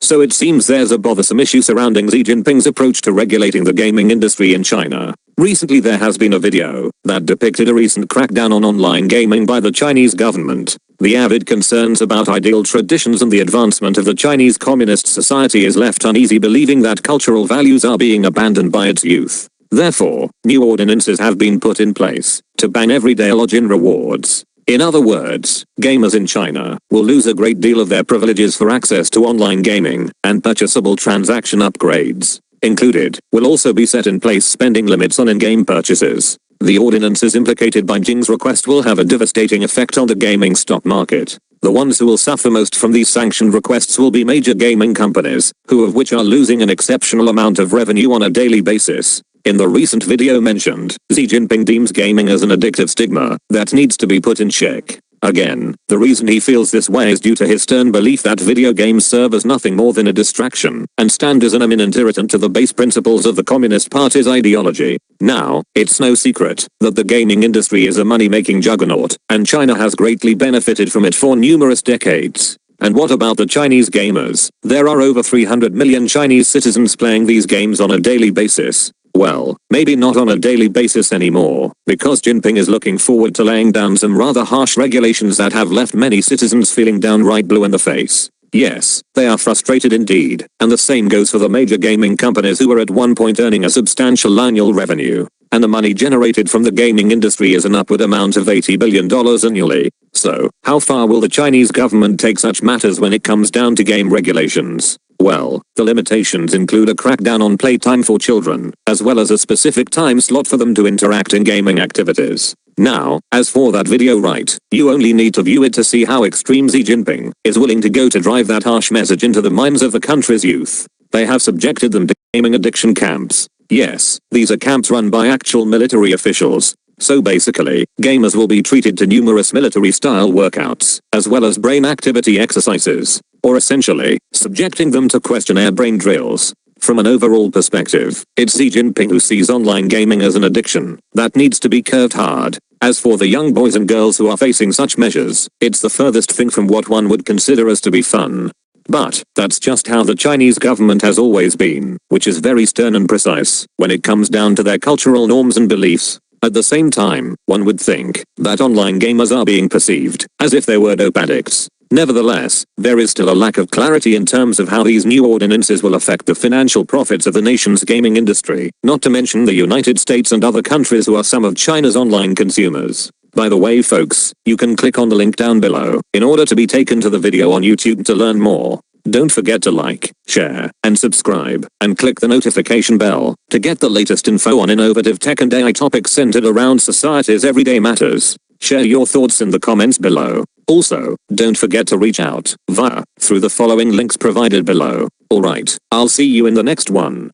So it seems there's a bothersome issue surrounding Xi Jinping's approach to regulating the gaming industry in China. Recently there has been a video that depicted a recent crackdown on online gaming by the Chinese government. The avid concerns about ideal traditions and the advancement of the Chinese Communist Society is left uneasy, believing that cultural values are being abandoned by its youth. Therefore, new ordinances have been put in place to ban everyday login rewards. In other words, gamers in China will lose a great deal of their privileges for access to online gaming, and purchasable transaction upgrades included will also be set in place spending limits on in-game purchases. The ordinances implicated by Jing's request will have a devastating effect on the gaming stock market. The ones who will suffer most from these sanctioned requests will be major gaming companies, who of which are losing an exceptional amount of revenue on a daily basis. In the recent video mentioned, Xi Jinping deems gaming as an addictive stigma that needs to be put in check. Again, the reason he feels this way is due to his stern belief that video games serve as nothing more than a distraction and stand as an imminent irritant to the base principles of the Communist Party's ideology. Now, it's no secret that the gaming industry is a money-making juggernaut, and China has greatly benefited from it for numerous decades. And what about the Chinese gamers? There are over 300 million Chinese citizens playing these games on a daily basis. Well, maybe not on a daily basis anymore, because Jinping is looking forward to laying down some rather harsh regulations that have left many citizens feeling downright blue in the face. Yes, they are frustrated indeed, and the same goes for the major gaming companies who were at one point earning a substantial annual revenue. And the money generated from the gaming industry is an upward amount of $80 billion annually. So, how far will the Chinese government take such matters when it comes down to game regulations? Well, the limitations include a crackdown on playtime for children, as well as a specific time slot for them to interact in gaming activities. Now, as for that video, right, you only need to view it to see how extreme Xi Jinping is willing to go to drive that harsh message into the minds of the country's youth. They have subjected them to gaming addiction camps. Yes, these are camps run by actual military officials. So basically, gamers will be treated to numerous military-style workouts, as well as brain activity exercises, or essentially, subjecting them to questionnaire brain drills. From an overall perspective, it's Xi Jinping who sees online gaming as an addiction that needs to be curbed hard. As for the young boys and girls who are facing such measures, it's the furthest thing from what one would consider as to be fun. But that's just how the Chinese government has always been, which is very stern and precise when it comes down to their cultural norms and beliefs. At the same time, one would think that online gamers are being perceived as if they were dope addicts. Nevertheless, there is still a lack of clarity in terms of how these new ordinances will affect the financial profits of the nation's gaming industry, not to mention the United States and other countries who are some of China's online consumers. By the way folks, you can click on the link down below in order to be taken to the video on YouTube to learn more. Don't forget to like, share, and subscribe, and click the notification bell to get the latest info on innovative tech and AI topics centered around society's everyday matters. Share your thoughts in the comments below. Also, don't forget to reach out through the following links provided below. Alright, I'll see you in the next one.